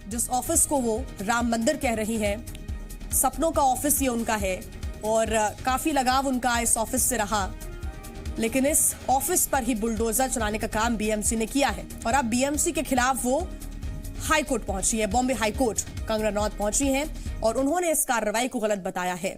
जिस ऑफिस को वो राम मंदिर कह रही हैं, सपनों का ऑफिस ये उनका है और काफी लगाव उनका इस ऑफिस से रहा, लेकिन इस ऑफिस पर ही बुलडोजर चलाने का काम बीएमसी ने किया है और अब बीएमसी के खिलाफ वो हाई कोर्ट पहुंची है। बॉम्बे हाई कोर्ट कंगना रनौत पहुंची हैं और उन्होंने इस कार्रवाई को गलत बताया है।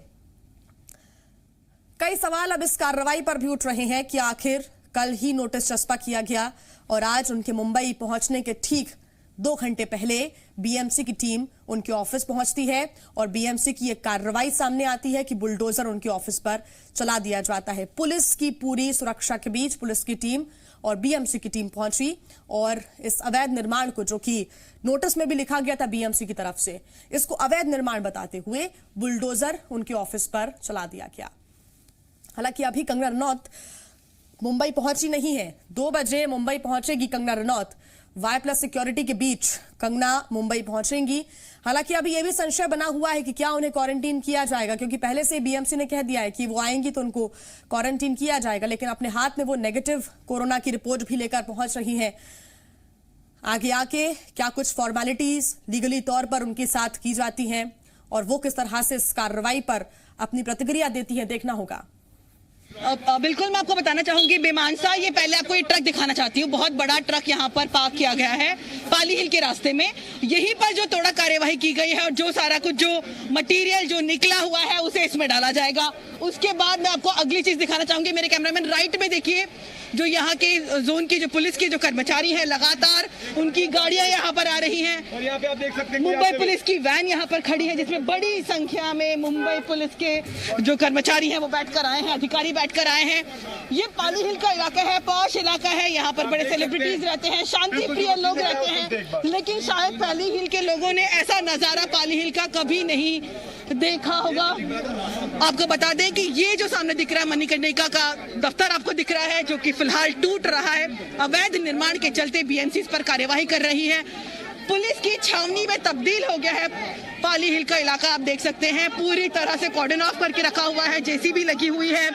कई सवाल अब इस कार्रवाई पर भी उठ रहे हैं कि आखिर कल ही नोटिस चस्पा किया गया और आज उनके मुंबई पहुंचने के ठीक 2 घंटे पहले बीएमसी की टीम उनके ऑफिस पहुंचती है और बीएमसी की एक कार्रवाई सामने आती है कि बुलडोजर उनके ऑफिस पर चला दिया जाता है। पुलिस की पूरी सुरक्षा के बीच पुलिस की टीम और बीएमसी की टीम पहुंची और इस अवैध निर्माण को, जो कि नोटिस में भी लिखा गया था बीएमसी की तरफ से, इसको अवैध निर्माण बताते हुए बुलडोजर उनके ऑफिस पर चला दिया गया। हालांकि अभी कंगना रनौत मुंबई पहुंची नहीं है। 2 बजे मुंबई पहुंचेगी कंगना रनौत। Y+ सिक्योरिटी के बीच कंगना मुंबई पहुंचेंगी। हालांकि अभी यह भी संशय बना हुआ है कि क्या उन्हें क्वारंटीन किया जाएगा, क्योंकि पहले से बीएमसी ने कह दिया है कि वो आएंगी तो उनको क्वारंटीन किया जाएगा, लेकिन अपने हाथ में वो नेगेटिव कोरोना की रिपोर्ट भी लेकर पहुंच रही है। आगे आके क्या कुछ फॉर्मेलिटीज लीगली तौर पर उनके साथ की जाती हैं और वो किस तरह से इस कार्रवाई पर अपनी प्रतिक्रिया देती है, देखना होगा। बिल्कुल, मैं आपको बताना चाहूंगी बेमानसा, ये पहले आपको ये ट्रक दिखाना चाहती हूँ। बहुत बड़ा ट्रक यहाँ पर पार्क किया गया है पाली हिल के रास्ते में। यहीं पर जो तोड़ा कार्यवाही की गई है और जो सारा कुछ जो मटेरियल जो निकला हुआ है उसे इसमें डाला जाएगा। उसके बाद मैं आपको अगली चीज दिखाना चाहूंगी। मेरे कैमरामैन राइट में देखिए, जो यहाँ के जोन की जो पुलिस के जो कर्मचारी हैं, लगातार उनकी गाड़ियां यहाँ पर आ रही हैं और यहाँ पे आप देख सकते हैं मुंबई पुलिस की वैन यहाँ पर खड़ी है, जिसमें बड़ी संख्या में मुंबई पुलिस के जो कर्मचारी हैं वो बैठकर आए हैं, अधिकारी बैठकर आए हैं। ये पाली हिल का इलाका है, पॉश इलाका है। यहाँ पर बड़े सेलिब्रिटीज रहते हैं, शांति प्रिय लोग रहते हैं, लेकिन शायद पाली हिल के लोगों ने ऐसा नजारा पाली हिल का कभी नहीं देखा होगा। आपको बता दें कि ये जो सामने दिख रहा है मणिकर्णिका का दफ्तर आपको दिख रहा है, जो कि फिलहाल टूट रहा है। अवैध निर्माण के चलते बीएमसी इस पर कार्यवाही कर रही है। पुलिस की छावनी में तब्दील हो गया है पाली हिल का इलाका। आप देख सकते हैं पूरी तरह से कॉर्डन ऑफ करके रखा हुआ है, जेसीबी लगी हुई है,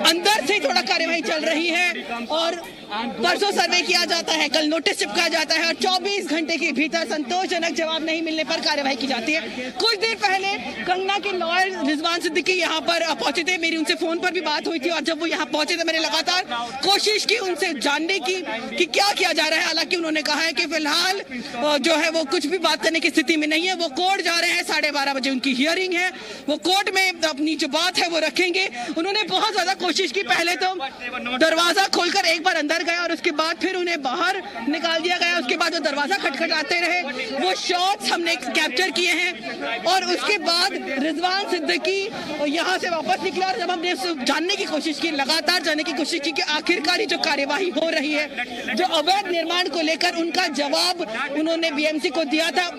अंदर से थोड़ा कार्यवाही चल रही है और परसों सर्वे किया जाता है, कल नोटिस चिपकाया जाता है और 24 घंटे के भीतर संतोषजनक जवाब नहीं मिलने पर कार्यवाही की जाती है। कुछ देर पहले कंगना के लॉयर रिजवान सिद्दीकी यहाँ पर पहुंचे थे। मेरी उनसे फोन पर भी बात हुई थी और जब वो यहाँ पहुंचे थे मैंने लगातार कोशिश की उनसे जानने की कि क्या किया जा रहा है। हालांकि उन्होंने कहा है कि फिलहाल जो है वो कुछ भी बात करने की स्थिति में नहीं है। वो कोर्ट जा रहे हैं, 12:30 बजे उनकी हियरिंग है, वो कोर्ट में अपनी जो बात है वो रखेंगे। उन्होंने बहुत ज्यादा कोशिश की, पहले तो दरवाजा खोलकर एक बार अंदर गया और उसके बाद फिर उन्हें बाहर निकाल दिया गया। उसके बाद वो दरवाजा खटखटाते रहे, वो शॉट्स हमने कैप्चर किए हैं और उसके बाद रिजवान सिद्दीकी यहाँ से वापस निकला और जब हमने जानने की कोशिश की, लगातार जानने की कोशिश की कि आखिरकार जो कार्यवाही हो रही है, जो अवैध निर्माण को लेकर उनका जवाब उन्होंने बीएमसी को दिया था।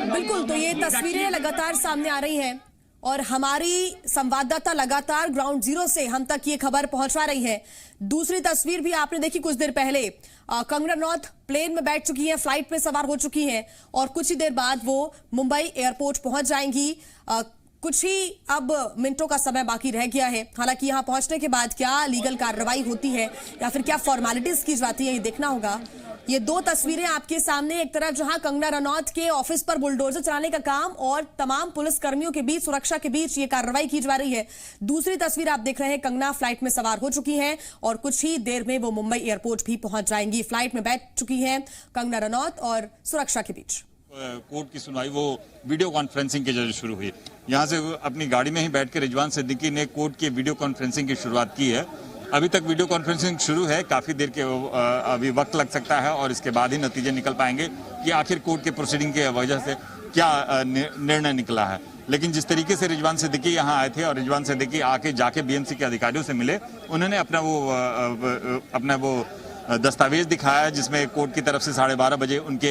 बिल्कुल, तो ये तस्वीरें लगातार सामने आ रही हैं और हमारी संवाददाता लगातार ग्राउंड जीरो से हम तक ये खबर पहुंचा रही है। दूसरी तस्वीर भी आपने देखी कुछ देर पहले, कंगना रनौत प्लेन में बैठ चुकी हैं, फ्लाइट में सवार हो चुकी हैं और कुछ ही देर बाद वो मुंबई एयरपोर्ट पहुंच जाएंगी। कुछ ही अब मिनटों का समय बाकी रह गया है। हालांकि यहां पहुंचने के बाद क्या लीगल कार्रवाई होती है या फिर क्या फॉर्मेलिटीज की जाती है, ये देखना होगा। ये 2 तस्वीरें आपके सामने, एक तरफ जहां कंगना रनौत के ऑफिस पर बुलडोजर चलाने का काम और तमाम पुलिस कर्मियों के बीच, सुरक्षा के बीच ये कार्रवाई की जा रही है। दूसरी तस्वीर आप देख रहे हैं, कंगना फ्लाइट में सवार हो चुकी हैं और कुछ ही देर में वो मुंबई एयरपोर्ट भी पहुंच जाएंगी। फ्लाइट में बैठ चुकी हैं कंगना रनौत और सुरक्षा के बीच कोर्ट की सुनवाई वो वीडियो कॉन्फ्रेंसिंग के जरिए शुरू हुई। यहाँ से अपनी गाड़ी में ही बैठ के रिजवान सिद्दीकी ने कोर्ट की वीडियो कॉन्फ्रेंसिंग की शुरुआत की है। अभी तक वीडियो कॉन्फ्रेंसिंग शुरू है, काफ़ी देर के अभी वक्त लग सकता है और इसके बाद ही नतीजे निकल पाएंगे कि आखिर कोर्ट के प्रोसीडिंग की वजह से क्या निर्णय निकला है। लेकिन जिस तरीके से रिजवान सिद्दीकी यहाँ आए थे और रिजवान सिद्दीकी आके जाके बीएमसी के अधिकारियों से मिले, उन्होंने अपना वो दस्तावेज दिखाया जिसमें कोर्ट की तरफ से 12:30 बजे उनके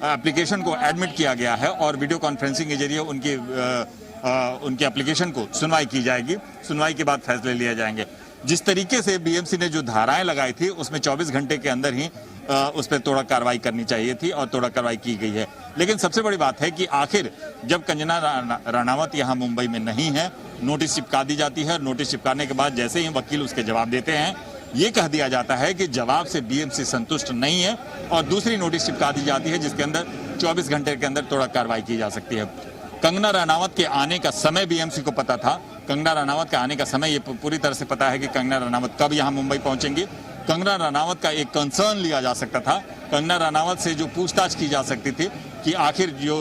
एप्लीकेशन को एडमिट किया गया है और वीडियो कॉन्फ्रेंसिंग के जरिए उनके एप्लीकेशन को सुनवाई की जाएगी। सुनवाई के बाद फैसले लिए जाएंगे। जिस तरीके से बीएमसी ने जो धाराएं लगाई थी उसमें 24 घंटे के अंदर ही उस पर तोड़ा कार्रवाई करनी चाहिए थी और तोड़ा कार्रवाई की गई है। लेकिन सबसे बड़ी बात है कि आखिर जब कंगना रनौत यहाँ मुंबई में नहीं है, नोटिस चिपका दी जाती है। नोटिस चिपकाने के बाद जैसे ही वकील उसके जवाब देते हैं ये कह दिया जाता है कि जवाब से बीएमसी संतुष्ट नहीं है और दूसरी नोटिस चिपका दी जाती है जिसके अंदर 24 घंटे के अंदर थोड़ा कार्रवाई की जा सकती है। कंगना रनावत के आने का समय बीएमसी को पता था। कंगना रनावत के आने का समय ये पूरी तरह से पता है कि कंगना रनावत कब यहाँ मुंबई पहुंचेंगी। कंगना रनावत का एक कंसर्न लिया जा सकता था। कंगना रनावत से जो पूछताछ की जा सकती थी कि आखिर जो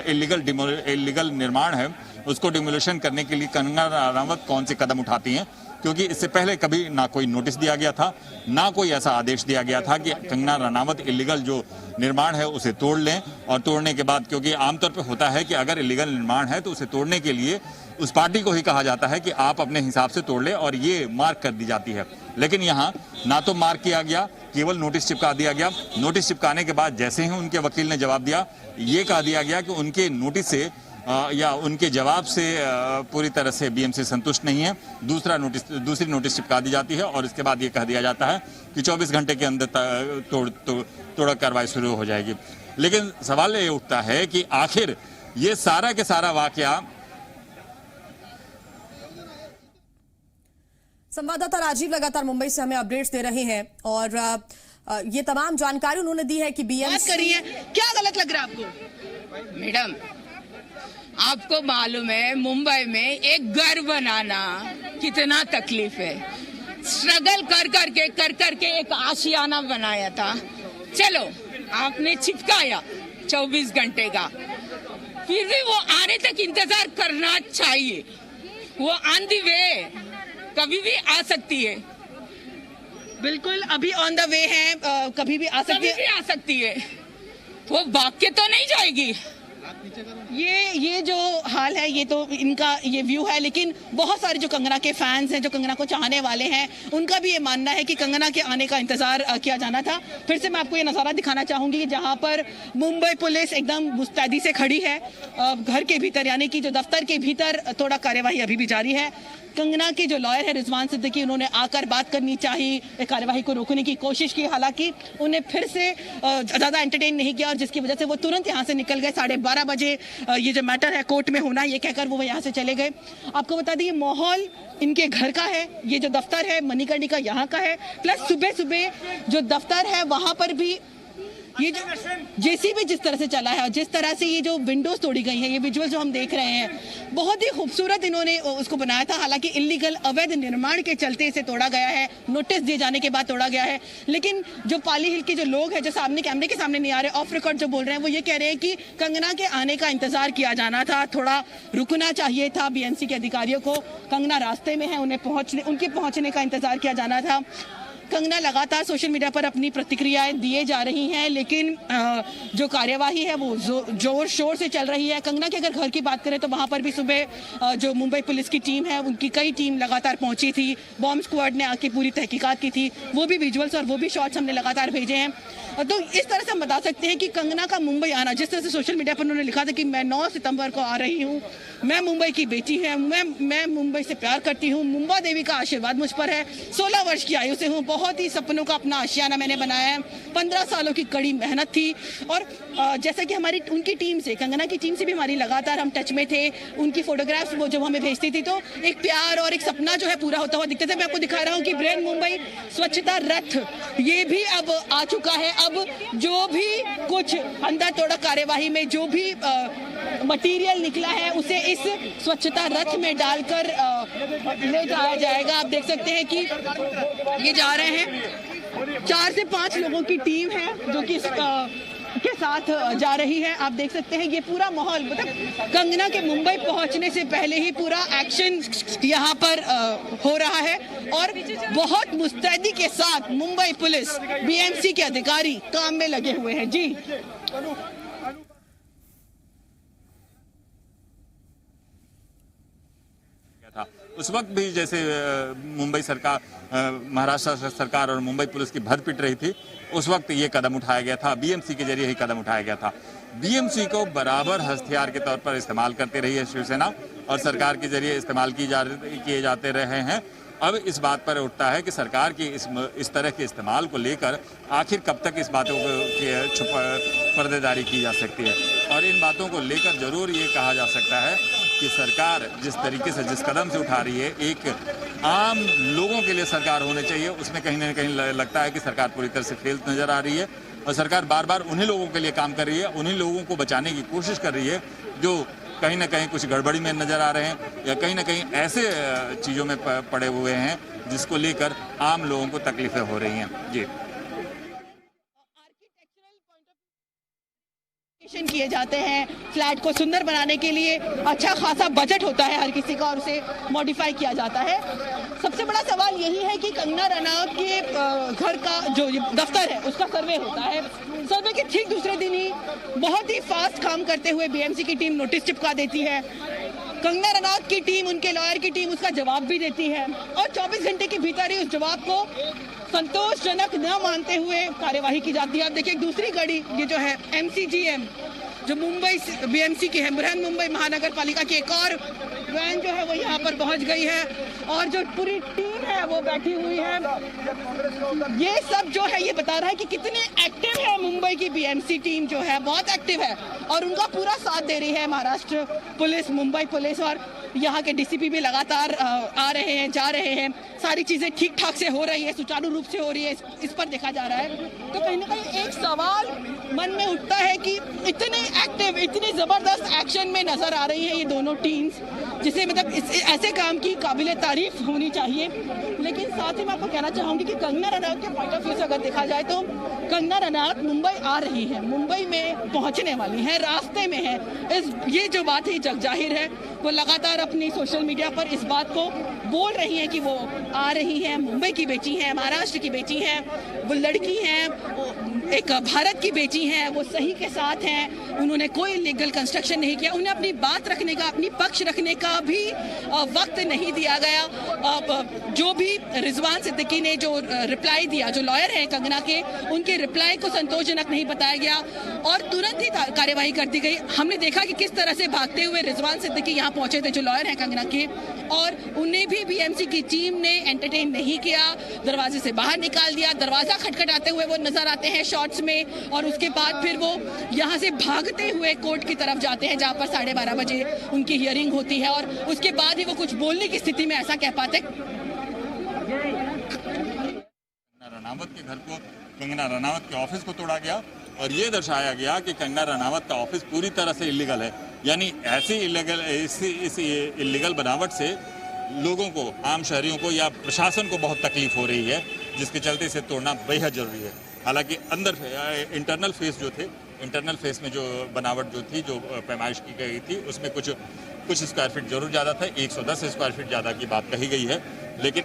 इलीगल निर्माण है उसको डिमोलिशन करने के लिए कंगना रनावत कौन से कदम उठाती हैं, क्योंकि इससे पहले कभी ना कोई नोटिस दिया गया था, ना कोई ऐसा आदेश दिया गया था कि कंगना रनावत इलीगल जो निर्माण है उसे तोड़ लें। और तोड़ने के बाद, क्योंकि आमतौर पर होता है कि अगर इलीगल निर्माण है तो उसे तोड़ने के लिए उस पार्टी को ही कहा जाता है कि आप अपने हिसाब से तोड़ लें और ये मार्क कर दी जाती है। लेकिन यहाँ ना तो मार्क किया गया, केवल नोटिस चिपका दिया गया। नोटिस चिपकाने के बाद जैसे ही उनके वकील ने जवाब दिया, ये कह दिया गया कि उनके नोटिस से या उनके जवाब से पूरी तरह से बीएमसी संतुष्ट नहीं है। दूसरी नोटिस चिपका दी जाती है और इसके बाद ये कह दिया जाता है कि 24 घंटे के अंदर तोड़ कार्रवाई शुरू हो जाएगी। लेकिन सवाल ये उठता है कि आखिर ये सारा के सारा वाकया। संवाददाता राजीव लगातार मुंबई से हमें अपडेट्स दे रहे हैं और ये तमाम जानकारी उन्होंने दी है कि बीएमसी करिए। क्या गलत लग रहा है आपको? मैडम, आपको मालूम है मुंबई में एक घर बनाना कितना तकलीफ है। स्ट्रगल कर करके एक आशियाना बनाया था। चलो आपने चिपकाया 24 घंटे का, फिर भी वो आने तक इंतजार करना चाहिए। वो ऑन द वे कभी भी आ सकती है। बिल्कुल, अभी ऑन द वे है, कभी भी आ सकती है। वो भाग के तो नहीं जाएगी। ये जो हाल है, ये तो इनका ये व्यू है। लेकिन बहुत सारे जो कंगना के फैंस हैं, जो कंगना को चाहने वाले हैं, उनका भी ये मानना है कि कंगना के आने का इंतजार किया जाना था। फिर से मैं आपको ये नज़ारा दिखाना चाहूंगी जहां पर मुंबई पुलिस एकदम मुस्तैदी से खड़ी है। घर के भीतर, यानी कि जो दफ्तर के भीतर, थोड़ा कार्यवाही अभी भी जारी है। कंगना के जो लॉयर है रिजवान सिद्दीकी, उन्होंने आकर बात करनी चाहिए, कार्यवाही को रोकने की कोशिश की। हालांकि उन्हें फिर से ज़्यादा एंटरटेन नहीं किया और जिसकी वजह से वो तुरंत यहाँ से निकल गए। 12:30 बजे ये जो मैटर है कोर्ट में होना, ये कहकर वो यहाँ से चले गए। आपको बता दें, ये माहौल इनके घर का है। ये जो दफ्तर है मणिकर्णिका यहाँ का है। प्लस सुबह सुबह जो दफ्तर है वहाँ पर भी ये जो जेसीबी जिस तरह से चला है और जिस तरह से ये जो विंडोज तोड़ी गई हैं, ये विजुअल जो हम देख रहे हैं, बहुत ही खूबसूरत इन्होंने उसको बनाया था। हालांकि इलीगल अवैध निर्माण के चलते इसे तोड़ा गया है, नोटिस दिए जाने के बाद तोड़ा गया है। लेकिन जो पाली हिल के जो लोग हैं, जो सामने कैमरे के सामने नहीं आ रहे, ऑफ रिकॉर्ड जो बोल रहे हैं, वो ये कह रहे हैं कि कंगना के आने का इंतजार किया जाना था, थोड़ा रुकना चाहिए था बीएमसी के अधिकारियों को। कंगना रास्ते में है, उनके पहुंचने का इंतजार किया जाना था। कंगना लगातार सोशल मीडिया पर अपनी प्रतिक्रियाएं दिए जा रही हैं, लेकिन जो कार्यवाही है वो जोर शोर से चल रही है। कंगना के अगर घर की बात करें तो वहां पर भी सुबह जो मुंबई पुलिस की टीम है, उनकी कई टीम लगातार पहुंची थी। बॉम्ब स्क्वाड ने आके पूरी तहकीकात की थी। वो भी विजुअल्स और वो भी शॉट्स हमने लगातार भेजे हैं। तो इस तरह से हम बता सकते हैं कि कंगना का मुंबई आना, जिस तरह से सोशल मीडिया पर उन्होंने लिखा था कि मैं 9 सितंबर को आ रही हूँ, मैं मुंबई की बेटी है, मैं मुंबई से प्यार करती हूँ, मुंबा देवी का आशीर्वाद मुझ पर है, 16 वर्ष की आयु से हूँ, बहुत ही सपनों का अपना आशियाना मैंने बनाया है, 15 सालों की कड़ी मेहनत थी। और जैसा कि उनकी टीम से, कंगना की टीम से भी हमारी लगातार हम टच में थे। उनकी फोटोग्राफ्स वो जब हमें भेजती थी तो एक प्यार और एक सपना जो है पूरा होता हुआ दिखता था। मैं आपको दिखा रहा हूँ कि ब्रेन मुंबई स्वच्छता रथ ये भी अब आ चुका है। अब जो भी कुछ अंदर तोड़ा कार्यवाही में जो भी मटेरियल निकला है उसे इस स्वच्छता रथ में डालकर ले जाया जाएगा। आप देख सकते हैं कि ये जा रहे हैं। 4 से 5 लोगों की टीम है जो कि के साथ जा रही है। आप देख सकते हैं ये पूरा माहौल, मतलब कंगना के मुंबई पहुंचने से पहले ही पूरा एक्शन यहाँ पर हो रहा है और बहुत मुस्तैदी के साथ मुंबई पुलिस, बीएमसी के अधिकारी काम में लगे हुए हैं। जी उस वक्त भी जैसे मुंबई सरकार, महाराष्ट्र सरकार और मुंबई पुलिस की भर पिट रही थी, उस वक्त ये कदम उठाया गया था, बीएमसी के जरिए ही कदम उठाया गया था। बीएमसी को बराबर हथियार के तौर पर इस्तेमाल करती रही है शिवसेना और सरकार के जरिए इस्तेमाल किए जाते रहे हैं। अब इस बात पर उठता है कि सरकार की इस तरह के इस्तेमाल को लेकर आखिर कब तक इस बातों की पर्देदारी की जा सकती है। और इन बातों को लेकर जरूर ये कहा जा सकता है कि सरकार जिस तरीके से जिस कदम से उठा रही है, एक आम लोगों के लिए सरकार होनी चाहिए, उसमें कहीं ना कहीं लगता है कि सरकार पूरी तरह से फेल नजर आ रही है। और सरकार बार बार उन्हीं लोगों के लिए काम कर रही है, उन्हीं लोगों को बचाने की कोशिश कर रही है जो कहीं ना कहीं कुछ गड़बड़ी में नजर आ रहे हैं या कहीं ना कहीं ऐसे चीज़ों में पड़े हुए हैं जिसको लेकर आम लोगों को तकलीफें हो रही हैं। जी, किए जाते हैं फ्लैट को सुंदर बनाने के लिए, अच्छा खासा बजट होता है हर किसी का और उसे मॉडिफाई किया जाता है। सबसे बड़ा सवाल यही है कि कंगना रनौत के घर का जो दफ्तर है उसका सर्वे होता है। सर्वे के ठीक दूसरे दिन ही बहुत ही फास्ट काम करते हुए बीएमसी की टीम नोटिस चिपका देती है। कंगना रनौत की टीम, उनके लॉयर की टीम उसका जवाब भी देती है और 24 घंटे के भीतर ही उस जवाब को संतोषजनक न मानते हुए कार्यवाही की जाती है। अब देखिए दूसरी गाड़ी ये जो है MCGM जो मुंबई बीएमसी की है, बृहन मुंबई महानगर पालिका की एक और वैन जो है वो यहाँ पर पहुँच गई है और जो पूरी टीम है वो बैठी हुई है। ये सब जो है ये बता रहा है कि कितने एक्टिव है मुंबई की बीएमसी टीम, जो है बहुत एक्टिव है और उनका पूरा साथ दे रही है महाराष्ट्र पुलिस, मुंबई पुलिस और यहाँ के डीसीपी भी लगातार आ रहे हैं, जा रहे हैं। सारी चीजें ठीक ठाक से हो रही है, सुचारू रूप से हो रही है, इस पर देखा जा रहा है। तो कहीं ना कहीं एक सवाल मन में उठता है कि इतने एक्टिव, इतनी जबरदस्त एक्शन में नजर आ रही है ये दोनों टीम्स, जिसे मतलब ऐसे काम की काबिले तारीफ होनी चाहिए। लेकिन साथ ही मैं आपको कहना चाहूंगी कि कंगना रनौत के पॉइंट ऑफ व्यू से अगर देखा जाए तो कंगना रनौत मुंबई आ रही है, मुंबई में पहुंचने वाली है, रास्ते में है। ये जो बात है जग जाहिर है, वो लगातार अपनी सोशल मीडिया पर इस बात को बोल रही हैं कि वो आ रही हैं, मुंबई की बेटी हैं, महाराष्ट्र की बेटी हैं, वो लड़की हैं, एक भारत की बेटी हैं, वो सही के साथ हैं, उन्होंने कोई लीगल कंस्ट्रक्शन नहीं किया, उन्हें अपनी बात रखने का, अपनी पक्ष रखने का भी वक्त नहीं दिया गया। जो भी रिजवान सिद्दीकी ने जो रिप्लाई दिया, जो लॉयर हैं कंगना के, उनके रिप्लाई को संतोषजनक नहीं बताया गया और तुरंत ही कार्यवाही कर दी गई। हमने देखा कि किस तरह से भागते हुए रिजवान सिद्दीकी यहाँ पहुंचे थे, जो लॉयर हैं कंगना के, और उन्हें भी बीएमसी की टीम ने एंटरटेन नहीं किया, दरवाजे से बाहर निकाल दिया। दरवाजा खटखटाते हुए वो नजर आते हैं शॉट्स में और उसके बाद फिर वो यहाँ से भागते हुए कोर्ट की तरफ जाते हैं, जहाँ पर 12:30 बजे उनकी हियरिंग होती है और उसके बाद ही वो कुछ बोलने की स्थिति में ऐसा कह पाते। रनावत के घर को, कंगना रनावत के ऑफिस को तोड़ा गया और ये दर्शाया गया कि कंगना रनावत का ऑफिस पूरी तरह से इलीगल है। यानी ऐसी इस इलीगल बनावट से लोगों को, आम शहरियों को या प्रशासन को बहुत तकलीफ हो रही है, जिसके चलते इसे तोड़ना बेहद जरूरी है। हालांकि अंदर इंटरनल फेस जो थे, इंटरनल फेस में जो बनावट जो थी, जो पैमाइश की गई थी, उसमें कुछ स्क्वायर फीट जरूर ज़्यादा था, 110 स्क्वायर फीट ज़्यादा की बात कही गई है। लेकिन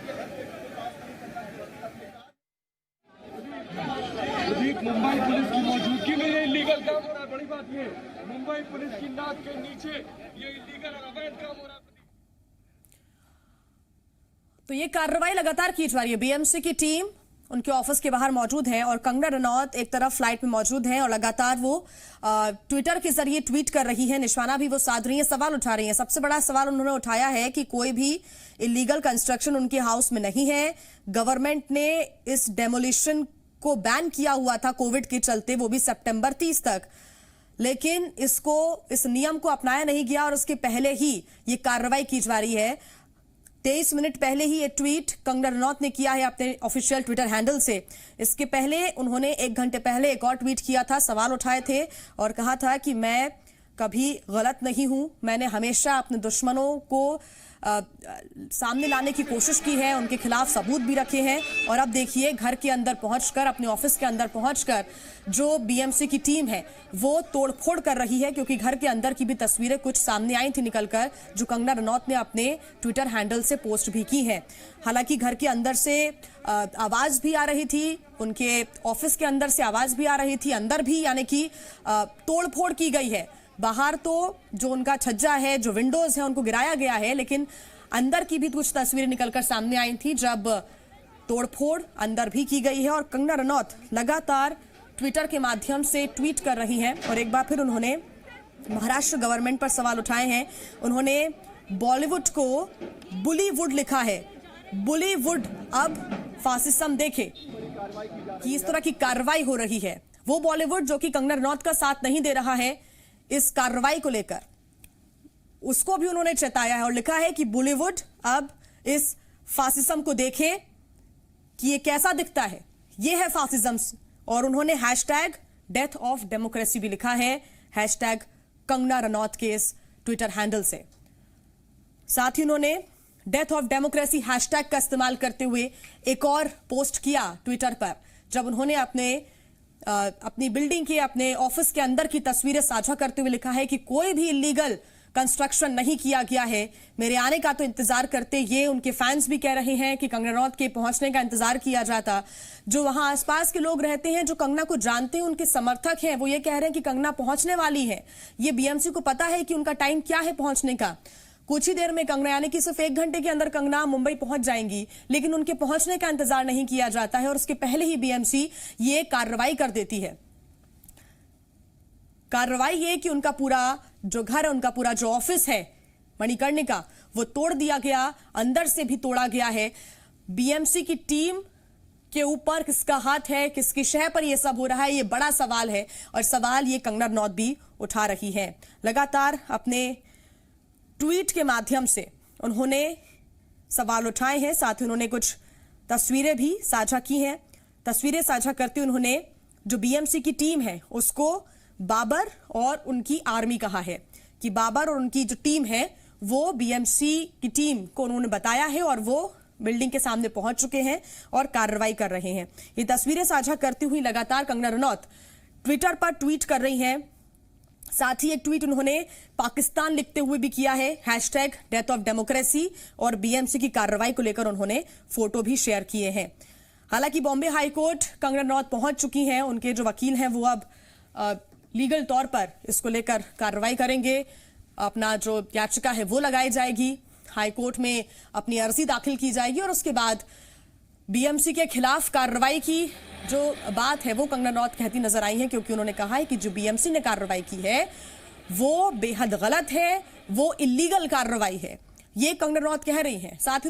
मुंबई पुलिस की मौजूदगी में ये इलीगल काम हो रहा है। बड़ी बात ये, मुंबई पुलिस की नाक के नीचे ये इलीगल और अवैध काम हो रहा है। तो ये कार्रवाई लगातार की जा रही है। बीएमसी की टीम उनके ऑफिस के बाहर मौजूद है और कंगना रनौत एक तरफ फ्लाइट में मौजूद हैं और लगातार वो ट्विटर के जरिए ट्वीट कर रही है, निशाना भी वो साध रही है, सवाल उठा रही है। सबसे बड़ा सवाल उन्होंने उठाया है कि कोई भी इलीगल कंस्ट्रक्शन उनके हाउस में नहीं है। गवर्नमेंट ने इस डेमोलिशन को बैन किया हुआ था कोविड के चलते, वो भी सितंबर 30 तक, लेकिन इस नियम को अपनाया नहीं गया और उसके पहले ही ये कार्रवाई की जा रही है। 23 मिनट पहले ही ये ट्वीट कंगना रनौत ने किया है अपने ऑफिशियल ट्विटर हैंडल से। इसके पहले उन्होंने 1 घंटे पहले एक और ट्वीट किया था, सवाल उठाए थे और कहा था कि मैं कभी गलत नहीं हूं, मैंने हमेशा अपने दुश्मनों को सामने लाने की कोशिश की है, उनके खिलाफ सबूत भी रखे हैं। और अब देखिए घर के अंदर पहुंचकर, अपने ऑफिस के अंदर पहुंचकर जो बीएमसी की टीम है वो तोड़फोड़ कर रही है, क्योंकि घर के अंदर की भी तस्वीरें कुछ सामने आई थी निकलकर, जो कंगना रनौत ने अपने ट्विटर हैंडल से पोस्ट भी की है। हालांकि घर के अंदर से आवाज भी आ रही थी, उनके ऑफिस के अंदर से आवाज भी आ रही थी, अंदर भी यानी कि तोड़फोड़ की गई है। बाहर तो जो उनका छज्जा है, जो विंडोज है, उनको गिराया गया है, लेकिन अंदर की भी कुछ तस्वीरें निकलकर सामने आई थी जब तोड़फोड़ अंदर भी की गई है। और कंगना रनौत लगातार ट्विटर के माध्यम से ट्वीट कर रही हैं और एक बार फिर उन्होंने महाराष्ट्र गवर्नमेंट पर सवाल उठाए हैं। उन्होंने बॉलीवुड को बुलीवुड लिखा है। बुलीवुड अब फासिज्म देखे कि इस तरह की कार्रवाई हो रही है। वो बॉलीवुड जो कि कंगना रनौत का साथ नहीं दे रहा है इस कार्रवाई को लेकर। उसको भी उन्होंने चेताया है और लिखा है कि बॉलीवुड अब इस फासिज्म को देखे कि ये कैसा दिखता है, ये है फासिज्म। और उन्होंने हैशटैग डेथ ऑफ डेमोक्रेसी भी लिखा है, हैशटैग कंगना रनौत के इस ट्विटर हैंडल से। साथ ही उन्होंने डेथ ऑफ डेमोक्रेसी हैशटैग का इस्तेमाल करते हुए एक और पोस्ट किया ट्विटर पर, जब उन्होंने अपनी बिल्डिंग के, अपने ऑफिस के अंदर की तस्वीरें साझा करते हुए लिखा है कि कोई भी इलीगल कंस्ट्रक्शन नहीं किया गया है, मेरे आने का तो इंतजार करते। ये उनके फैंस भी कह रहे हैं कि कंगना रनौत के पहुंचने का इंतजार किया जाता। जो वहां आसपास के लोग रहते हैं, जो कंगना को जानते हैं, उनके समर्थक हैं, वो ये कह रहे हैं कि कंगना पहुंचने वाली है। ये बीएमसी को पता है कि उनका टाइम क्या है पहुंचने का। कुछ ही देर में कंगना, यानी कि सिर्फ 1 घंटे के अंदर कंगना मुंबई पहुंच जाएंगी, लेकिन उनके पहुंचने का इंतजार नहीं किया जाता है और उसके पहले ही बीएमसी ये कार्रवाई कर देती है। कार्रवाई ये कि उनका पूरा जो घर है, उनका पूरा जो ऑफिस है मणिकर्णिका, वो तोड़ दिया गया, अंदर से भी तोड़ा गया है। बीएमसी की टीम के ऊपर किसका हाथ है, किसकी शह पर यह सब हो रहा है, ये बड़ा सवाल है और सवाल ये कंगना रनौत भी उठा रही है। लगातार अपने ट्वीट के माध्यम से उन्होंने सवाल उठाए हैं, साथ ही उन्होंने कुछ तस्वीरें भी साझा की हैं। तस्वीरें साझा करते हुए उन्होंने जो बीएमसी की टीम है उसको बाबर और उनकी आर्मी कहा है, कि बाबर और उनकी जो टीम है वो बीएमसी की टीम को उन्होंने बताया है और वो बिल्डिंग के सामने पहुंच चुके हैं और कार्रवाई कर रहे हैं। ये तस्वीरें साझा करती हुई लगातार कंगना रनौत ट्विटर पर ट्वीट कर रही हैं। साथ ही एक ट्वीट उन्होंने पाकिस्तान लिखते हुए भी किया है, हैशटैग डेथ ऑफ डेमोक्रेसी, और बीएमसी की कार्रवाई को लेकर उन्होंने फोटो भी शेयर किए हैं। हालांकि बॉम्बे हाईकोर्ट कंगना रनौत पहुंच चुकी हैं, उनके जो वकील हैं वो अब लीगल तौर पर इसको लेकर कार्रवाई करेंगे। अपना जो याचिका है वो लगाई जाएगी, हाईकोर्ट में अपनी अर्जी दाखिल की जाएगी और उसके बाद बीएमसी के खिलाफ कार्रवाई की जो बात है वो कंगना रनौत कहती नजर आई है, क्योंकि उन्होंने कहा है कि जो बीएमसी ने कार्रवाई की है वो बेहद गलत है, वो इलीगल कार्रवाई है, ये कंगना रनौत कह रही हैं। साथ ही